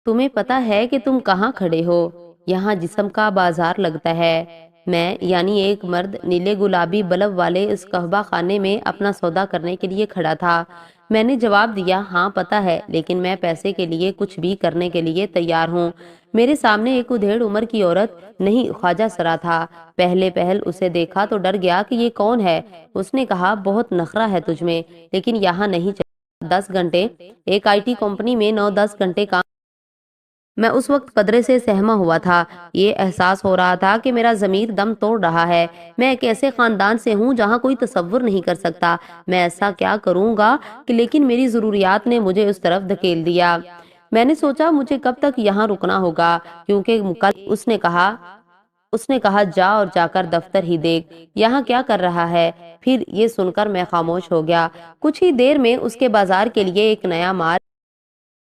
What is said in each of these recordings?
تمہیں پتا ہے کہ تم کہاں کھڑے ہو؟ یہاں جسم کا بازار لگتا ہے۔ میں یعنی ایک مرد نیلے گلابی بلب والے اس قہوہ خانے میں اپنا سودا کرنے کے لیے کھڑا تھا۔ میں نے جواب دیا، ہاں پتا ہے، لیکن میں پیسے کے لیے کچھ بھی کرنے کے لیے تیار ہوں۔ میرے سامنے ایک ادھیڑ عمر کی عورت نہیں خواجہ سرا تھا۔ پہلے پہل اسے دیکھا تو ڈر گیا کہ یہ کون ہے۔ اس نے کہا، بہت نخرہ ہے تجھ میں، لیکن یہاں نہیں چلتا۔ 10 گھنٹے ایک آئی ٹی کمپنی میں 9-10 گھنٹے کام۔ میں اس وقت قدرے سے سہما ہوا تھا۔ یہ احساس ہو رہا تھا کہ میرا ضمیر دم توڑ رہا ہے۔ میں ایک ایسے خاندان سے ہوں جہاں کوئی تصور نہیں کر سکتا میں ایسا کیا کروں گا، لیکن میری ضروریات نے مجھے اس طرف دھکیل دیا۔ میں نے سوچا مجھے کب تک یہاں رکنا ہوگا، کیونکہ کل اس نے کہا جا اور جا کر دفتر ہی دیکھ، یہاں کیا کر رہا ہے۔ پھر یہ سن کر میں خاموش ہو گیا۔ کچھ ہی دیر میں اس کے بازار کے لیے ایک نیا مال۔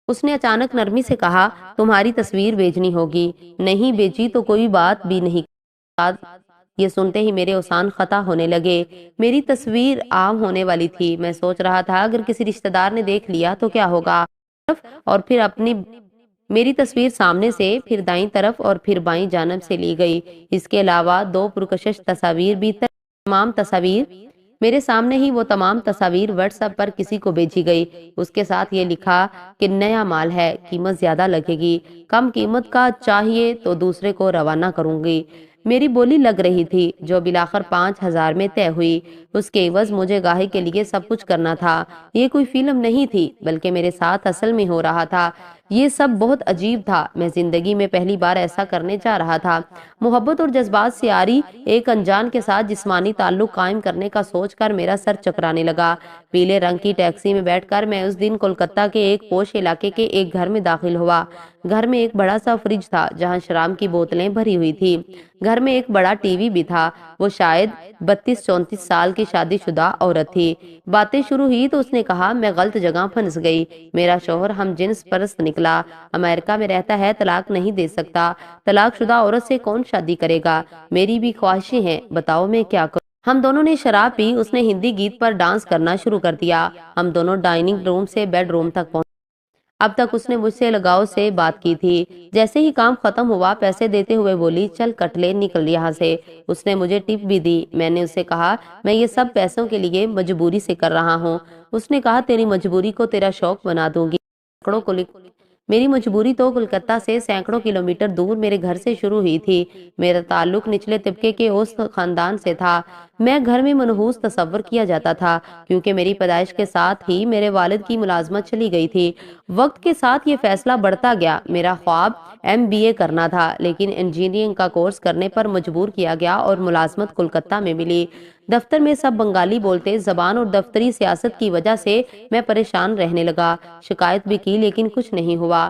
اس نے اچانک نرمی سے کہا، تمہاری تصویر بھیجنی ہوگی۔ نہیں بیچی تو کوئی بات بھی نہیں۔ یہ سنتے ہی میرے اوسان خطا ہونے لگے۔ میری تصویر عام ہونے والی تھی۔ میں سوچ رہا تھا اگر کسی رشتہ دار نے دیکھ لیا تو کیا ہوگا، اور پھر اپنی میری تصویر سامنے سے پھر دائیں طرف اور پھر بائیں جانب سے لی گئی۔ اس کے علاوہ 2 پرکشش تصاویر بھی میرے سامنے ہی وہ تمام تصاویر واٹس ایپ پر کسی کو بھیجی گئی۔ اس کے ساتھ یہ لکھا کہ نیا مال ہے، قیمت زیادہ لگے گی، کم قیمت کا چاہیے تو دوسرے کو روانہ کروں گی۔ میری بولی لگ رہی تھی جو بلاخر 5,000 میں طے ہوئی۔ اس کے عوض مجھے گاہک کے لیے سب کچھ کرنا تھا۔ یہ کوئی فلم نہیں تھی بلکہ میرے ساتھ اصل میں ہو رہا تھا۔ یہ سب بہت عجیب تھا۔ میں زندگی میں پہلی بار ایسا کرنے جا رہا تھا۔ محبت اور جذبات سے آری ایک انجان کے ساتھ جسمانی تعلق قائم کرنے کا سوچ کر میرا سر چکرانے لگا۔ پیلے رنگ کی ٹیکسی میں بیٹھ کر میں اس دن کولکتہ کے ایک پوش علاقے کے ایک گھر میں داخل ہوا۔ گھر میں ایک بڑا سا فریج تھا جہاں شراب کی بوتلیں بھری ہوئی تھی۔ گھر میں ایک بڑا ٹی وی بھی تھا۔ وہ شاید 32-34 سال کی شادی شدہ عورت تھی۔ باتیں شروع ہوئی تو اس نے کہا، میں غلط جگہ پھنس گئی۔ میرا شوہر ہم جنس پرست نکلا، امریکہ میں رہتا ہے، طلاق نہیں دے سکتا۔ طلاق شدہ عورت سے کون شادی کرے گا؟ میری بھی خواہشیں ہیں، بتاؤ میں کیا کروں؟ ہم دونوں نے شراب پی۔ اس نے ہندی گیت پر ڈانس کرنا شروع کر دیا۔ ہم دونوں ڈائننگ روم سے بیڈ روم تک پہنچے۔ اب تک اس نے مجھ سے لگاؤ سے بات کی تھی۔ جیسے ہی کام ختم ہوا پیسے دیتے ہوئے بولی، چل کٹ لے، نکل یہاں سے۔ اس نے مجھے ٹپ بھی دی۔ میں نے اسے کہا، میں یہ سب پیسوں کے لیے مجبوری سے کر رہا ہوں۔ اس نے کہا، تیری مجبوری کو تیرا شوق بنا دوں گی۔ میری مجبوری تو کولکتہ سے سینکڑوں کلومیٹر دور میرے گھر سے شروع ہوئی تھی۔ میرا تعلق نچلے طبقے کے اس خاندان سے تھا۔ میں گھر میں منحوس تصور کیا جاتا تھا کیونکہ میری پیدائش کے ساتھ ہی میرے والد کی ملازمت چلی گئی تھی۔ وقت کے ساتھ یہ فیصلہ بڑھتا گیا۔ میرا خواب MBA کرنا تھا، لیکن انجینئرنگ کا کورس کرنے پر مجبور کیا گیا اور ملازمت کولکتہ میں ملی۔ دفتر میں سب بنگالی بولتے، زبان اور دفتری سیاست کی وجہ سے میں پریشان رہنے لگا۔ شکایت بھی کی لیکن کچھ نہیں ہوا۔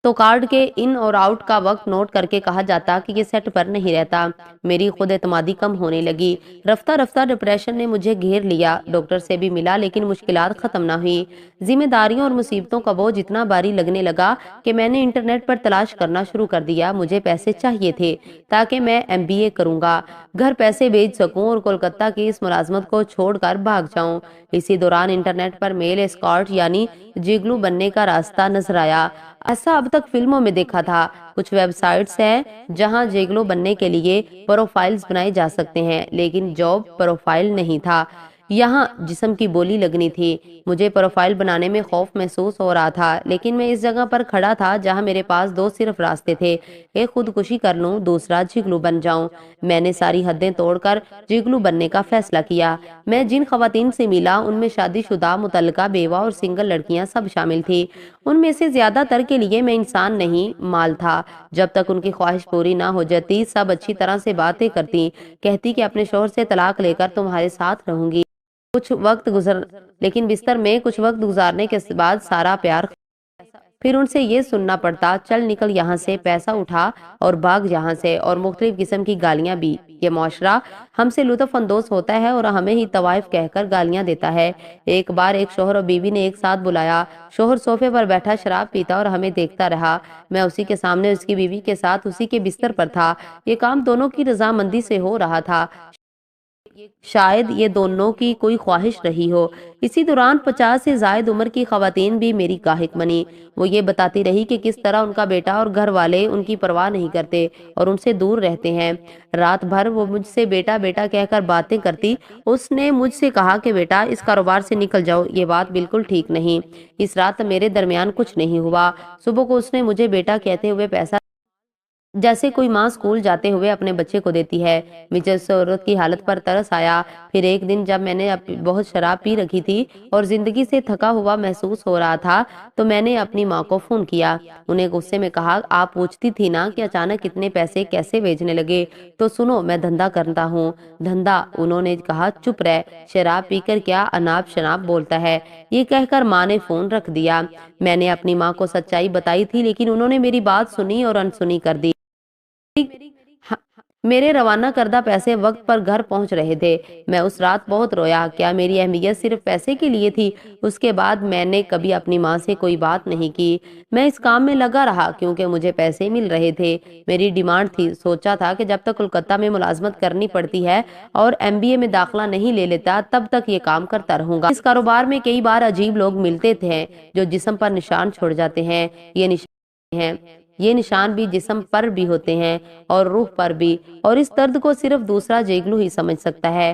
تو کارڈ کے ان اور آؤٹ کا وقت نوٹ کر کے کہا جاتا کہ یہ سیٹ پر نہیں رہتا۔ میری خود اعتمادی کم ہونے لگی۔ رفتہ رفتہ ڈپریشن نے مجھے گھیر لیا۔ ڈاکٹر سے بھی ملا لیکن مشکلات ختم نہ ہوئی۔ ذمہ داریوں اور مصیبتوں کا بوجھ اتنا بھاری لگنے لگا کہ میں نے انٹرنیٹ پر تلاش کرنا شروع کر دیا۔ مجھے پیسے چاہیے تھے تاکہ میں MBA کروں گا، گھر پیسے بھیج سکوں اور کولکتہ کی اس ملازمت کو چھوڑ کر بھاگ جاؤں۔ اسی دوران انٹرنیٹ پر میل اسکارٹ یعنی جیگلو بننے کا راستہ نظر آیا۔ ایسا اب تک فلموں میں دیکھا تھا۔ کچھ ویب سائٹس ہیں جہاں جیگلو بننے کے لیے پروفائلز بنائے جا سکتے ہیں، لیکن جاب پروفائل نہیں تھا۔ یہاں جسم کی بولی لگنی تھی۔ مجھے پروفائل بنانے میں خوف محسوس ہو رہا تھا، لیکن میں اس جگہ پر کھڑا تھا جہاں میرے پاس 2 صرف راستے تھے، ایک خودکشی کر لوں، دوسرا جیگلو بن جاؤں۔ میں نے ساری حدیں توڑ کر جیگلو بننے کا فیصلہ کیا۔ میں جن خواتین سے ملا ان میں شادی شدہ، مطلقہ، بیوہ اور سنگل لڑکیاں سب شامل تھی۔ ان میں سے زیادہ تر کے لیے میں انسان نہیں، مال تھا۔ جب تک ان کی خواہش پوری نہ ہو جاتی سب اچھی طرح سے باتیں کرتی، کہتی کہ اپنے شوہر سے طلاق لے کر تمہارے ساتھ رہوں گی۔ لیکن بستر میں کچھ وقت گزارنے کے بعد سارا پیار، پھر ان سے یہ سننا پڑتا، چل نکل یہاں سے، پیسہ اٹھا اور بھاگ یہاں سے، اور مختلف قسم کی گالیاں بھی۔ یہ معاشرہ ہم سے لطف اندوز ہوتا ہے اور ہمیں ہی طوائف کہہ کر گالیاں دیتا ہے۔ ایک بار ایک شوہر اور بیوی نے ایک ساتھ بلایا۔ شوہر صوفے پر بیٹھا شراب پیتا اور ہمیں دیکھتا رہا۔ میں اسی کے سامنے اس کی بیوی کے ساتھ اسی کے بستر پر تھا۔ یہ کام دونوں کی رضامندی سے ہو رہا تھا۔ شاید یہ دونوں کی کوئی خواہش رہی ہو۔ اسی دوران 50 سے زائد عمر کی خواتین بھی میری گاہک بنی۔ وہ یہ بتاتی رہی کہ کس طرح ان کا بیٹا اور گھر والے ان کی پرواہ نہیں کرتے اور ان سے دور رہتے ہیں۔ رات بھر وہ مجھ سے بیٹا بیٹا کہہ کر باتیں کرتی۔ اس نے مجھ سے کہا کہ بیٹا اس کاروبار سے نکل جاؤ، یہ بات بالکل ٹھیک نہیں۔ اس رات میرے درمیان کچھ نہیں ہوا۔ صبح کو اس نے مجھے بیٹا کہتے ہوئے پیسہ جیسے کوئی ماں سکول جاتے ہوئے اپنے بچے کو دیتی ہے۔ مجھے اس عورت کی حالت پر ترس آیا۔ پھر ایک دن جب میں نے بہت شراب پی رکھی تھی اور زندگی سے تھکا ہوا محسوس ہو رہا تھا تو میں نے اپنی ماں کو فون کیا۔ انہیں غصے میں کہا، آپ پوچھتی تھی نا کہ اچانک اتنے پیسے کیسے بھیجنے لگے، تو سنو میں دھندا کرتا ہوں۔ دھندا؟ انہوں نے کہا، چپ رہ، شراب پی کر کیا اناب شناب بولتا ہے۔ یہ کہہ کر ماں نے فون رکھ دیا۔ میں نے اپنی ماں کو سچائی بتائی تھی لیکن انہوں نے میری بات سنی اور انسنی کر دی۔ میرے روانہ کردہ پیسے وقت پر گھر پہنچ رہے تھے۔ میں اس رات بہت رویا۔ کیا میری اہمیت صرف پیسے کے لیے تھی؟ اس کے بعد میں نے کبھی اپنی ماں سے کوئی بات نہیں کی۔ میں اس کام میں لگا رہا کیونکہ مجھے پیسے مل رہے تھے۔ میری ڈیمانڈ تھی، سوچا تھا کہ جب تک کولکتہ میں ملازمت کرنی پڑتی ہے اور MBA میں داخلہ نہیں لے لیتا تب تک یہ کام کرتا رہوں گا۔ اس کاروبار میں کئی بار عجیب لوگ ملتے تھے جو جسم پر نشان چھوڑ جاتے ہیں۔ یہ نشان بھی جسم پر بھی ہوتے ہیں اور روح پر بھی، اور اس درد کو صرف دوسرا جیگلو ہی سمجھ سکتا ہے۔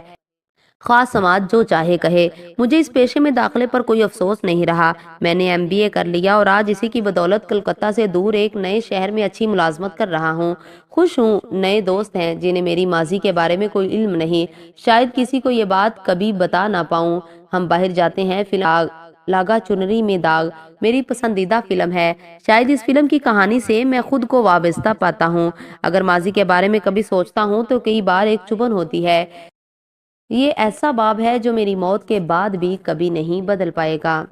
خواہ سماج جو چاہے کہے، مجھے اس پیشے میں داخلے پر کوئی افسوس نہیں رہا۔ میں نے MBA کر لیا اور آج اسی کی بدولت کلکتہ سے دور ایک نئے شہر میں اچھی ملازمت کر رہا ہوں۔ خوش ہوں۔ نئے دوست ہیں جنہیں میری ماضی کے بارے میں کوئی علم نہیں۔ شاید کسی کو یہ بات کبھی بتا نہ پاؤں۔ ہم باہر جاتے ہیں۔ فلم لاگا چنری میں داغ میری پسندیدہ فلم ہے۔ شاید اس فلم کی کہانی سے میں خود کو وابستہ پاتا ہوں۔ اگر ماضی کے بارے میں کبھی سوچتا ہوں تو کئی بار ایک چبھن ہوتی ہے، یہ ایسا باب ہے جو میری موت کے بعد بھی کبھی نہیں بدل پائے گا۔